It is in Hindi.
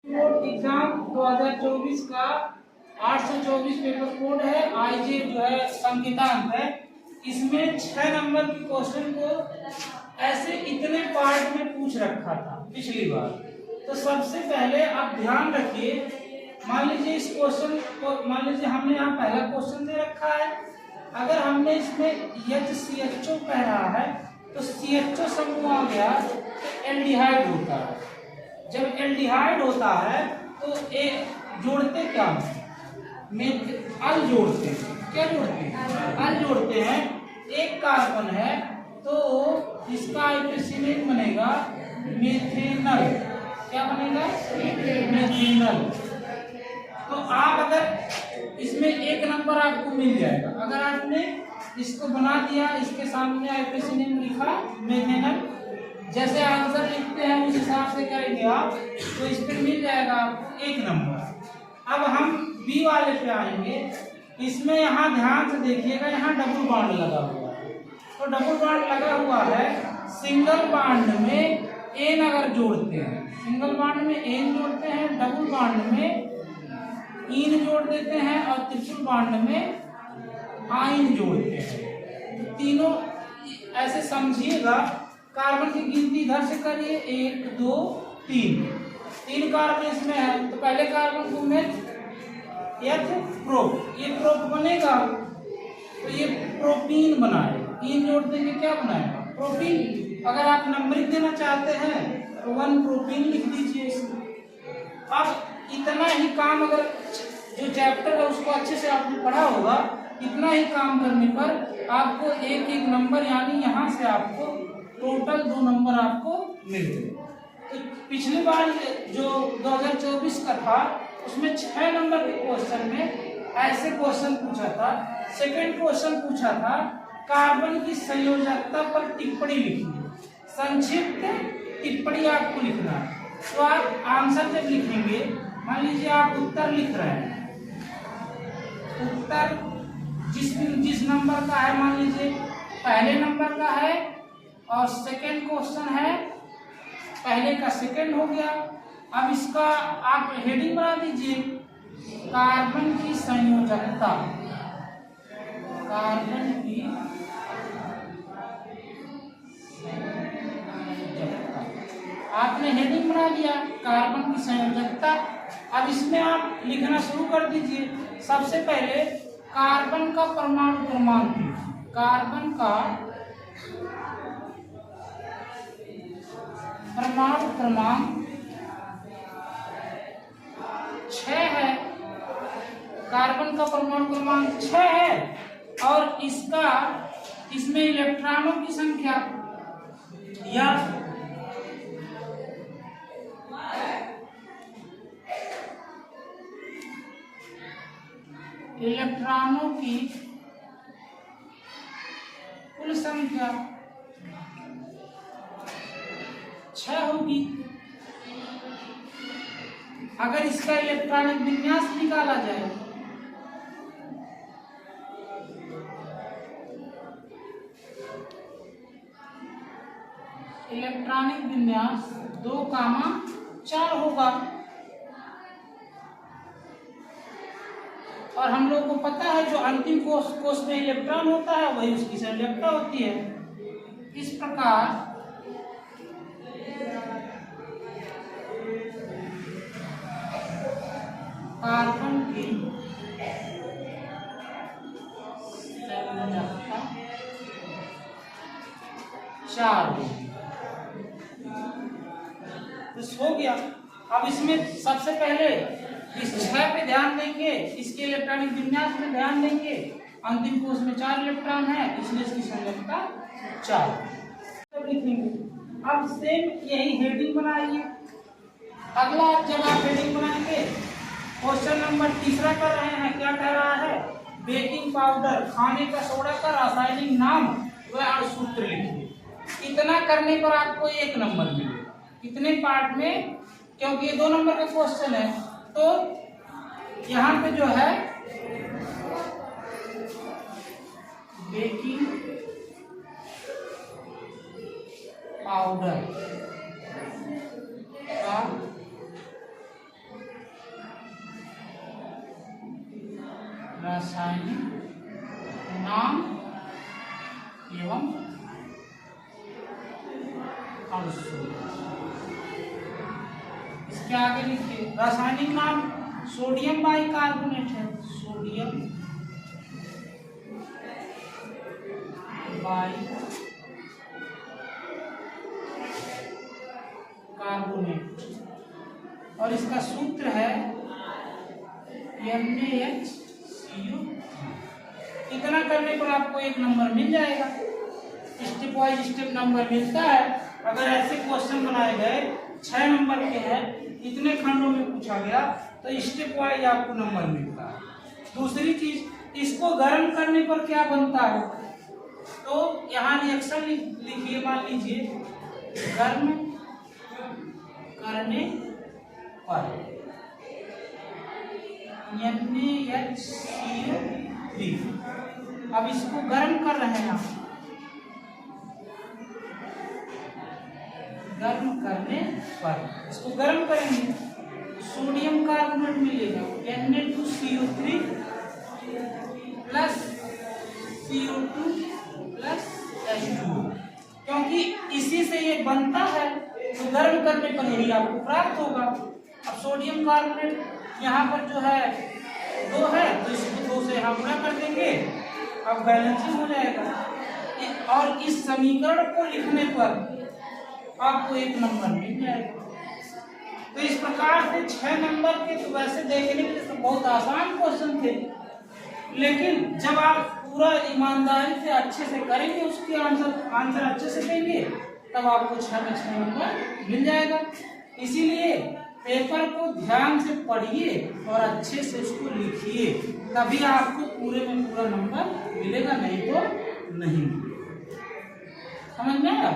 एग्जाम 2024 का 824 पेपर कोड है। आईजे जो है संकेतांक है। इसमें 6 नंबर के क्वेश्चन को ऐसे इतने पार्ट में पूछ रखा था पिछली बार। तो सबसे पहले आप ध्यान रखिए, मान लीजिए इस क्वेश्चन को, मान लीजिए हमने यहाँ पहला क्वेश्चन दे रखा है। अगर हमने इसमें HCHO कह रहा है तो CHO समूह आ गया तो एल्डिहाइड होता है। जब एल्डिहाइड होता है तो एक जोड़ते क्या अल जोड़ते हैं। क्या जोड़ते हैं? अल जोड़ते हैं। एक कार्बन है तो इसका आइसोसिनेट बनेगा मेथेनल। क्या बनेगा? मेथेनल। तो आप अगर इसमें एक नंबर आपको मिल जाएगा। अगर आपने इसको बना दिया, इसके सामने आइसोसिनेट लिखा मेथेनल, जैसे आंसर लिखते हैं उस हिसाब से करेंगे आप तो इस पर मिल जाएगा आपको एक नंबर। अब हम बी वाले पे आएंगे। इसमें यहाँ ध्यान से देखिएगा, यहाँ डबल बॉन्ड लगा हुआ है। तो डबल बॉन्ड लगा हुआ है, सिंगल बॉन्ड में एन अगर जोड़ते हैं, सिंगल बॉन्ड में एन जोड़ते हैं, डबल बॉन्ड में इन जोड़ देते हैं और ट्रिपल बॉन्ड में आइन जोड़ते हैं। तो तीनों ऐसे समझिएगा। कार्बन की गिनती इधर से करिए, 1 2 3 कार्बन इसमें है। तो पहले कार्बन को मेथ प्रोप, ये प्रोप बनेगा तो ये प्रोपीन बनाएगा। इन जोड़ देंगे, क्या बनाएगा? प्रोपीन। अगर आप नंबरिंग देना चाहते हैं तो 1 प्रोपीन लिख दीजिए इसमें। अब इतना ही काम, अगर जो चैप्टर है उसको अच्छे से आपने पढ़ा होगा, इतना ही काम करने पर आपको एक एक नंबर, यानी यहाँ से आपको टोटल 2 नंबर आपको मिल गए। तो पिछली बार जो 2024 का था उसमें 6 नंबर के क्वेश्चन में ऐसे क्वेश्चन पूछा था। सेकंड क्वेश्चन पूछा था कार्बन की संयोजकता पर टिप्पणी लिखिए। संक्षिप्त टिप्पणी आपको लिखना है। तो आप आंसर जब लिखेंगे, मान लीजिए आप उत्तर लिख रहे हैं, उत्तर जिस नंबर का है, मान लीजिए पहले नंबर का है और सेकंड क्वेश्चन है, पहले का सेकंड हो गया। अब इसका आप हेडिंग बना दीजिए, कार्बन की संयोजकता। कार्बन की संयोजकता आपने हेडिंग बना दिया, कार्बन की संयोजकता। अब इसमें आप लिखना शुरू कर दीजिए। सबसे पहले कार्बन का परमाणु क्रमांक, कार्बन का परमाणु क्रमांक 6 है। कार्बन का परमाणु क्रमांक 6 है और इसमें इलेक्ट्रॉनों की संख्या या इलेक्ट्रॉनों की कुल संख्या 6 होगी। अगर इसका इलेक्ट्रॉनिक विन्यास निकाला जाए, इलेक्ट्रॉनिक विन्यास 2,4 होगा। और हम लोग को पता है जो अंतिम कोष में इलेक्ट्रॉन होता है वही उसकी संयोजकता होती है। इस प्रकार कार्बन की संयोजकता 4 होगी। तो हो गया। अब इसमें सबसे पहले इस 6 पे ध्यान देंगे, इसके इलेक्ट्रॉनिक विन्यास में ध्यान देंगे। अंतिम कोष में 4 इलेक्ट्रॉन है, इसलिए इसकी संयोजकता 4 तो लिखेंगे। अब सेम यही हेडिंग बनाइए। अगला जब आप हेडिंग बनाएंगे, क्वेश्चन नंबर 3 कर रहे हैं, क्या कह रहा है? बेकिंग पाउडर, खाने का सोडा का रासायनिक नाम व सूत्र लिखिए। इतना करने पर आपको 1 नंबर मिलेगा। इतने पार्ट में, क्योंकि ये 2 नंबर का क्वेश्चन है, तो यहाँ पे जो है बेकिंग पाउडर का रासायनिक नाम एवं अणुसूत्र। इसके आगे लिखिए रासायनिक नाम सोडियम बाइकार्बोनेट है, सोडियम बाइकार्बोनेट और इसका सूत्र है NaHCO। इतना करने पर आपको एक नंबर मिल जाएगा। स्टेप वाइज स्टेप नंबर मिलता है। अगर ऐसे क्वेश्चन बनाए गए 6 नंबर के हैं, इतने खंडों में पूछा गया तो स्टेप वाइज आपको नंबर मिलता है। दूसरी चीज, इसको गर्म करने पर क्या बनता है, तो यहाँ रिएक्शन लिखिए। मान लीजिए गर्म करने पर NaHCO3। अब इसको गर्म कर रहे हैं आप, गर्म करने पर इसको गर्म करेंगे, सोडियम कार्बोनेट मिलेगा Na2CO3 plus CO2 plus H2O। क्योंकि इसी से ये बनता है तो गर्म करने पर यही आपको प्राप्त होगा। अब सोडियम कार्बोनेट यहाँ पर जो है 2 है तो इसको 2 से यहाँ गुणा कर देंगे, अब बैलेंसिंग हो जाएगा। और इस समीकरण को लिखने पर आपको 1 नंबर मिल जाएगा। तो इस प्रकार से 6 नंबर के तो वैसे देखने के लिए तो बहुत आसान क्वेश्चन थे, लेकिन जब आप पूरा ईमानदारी से अच्छे से करेंगे, उसके आंसर अच्छे से देंगे, तब आपको 6 में 6 नंबर मिल जाएगा। इसीलिए पेपर को ध्यान से पढ़िए और अच्छे से उसको लिखिए, तभी आपको पूरे में पूरा नंबर मिलेगा, नहीं तो नहीं मिलेगा। समझ में आया?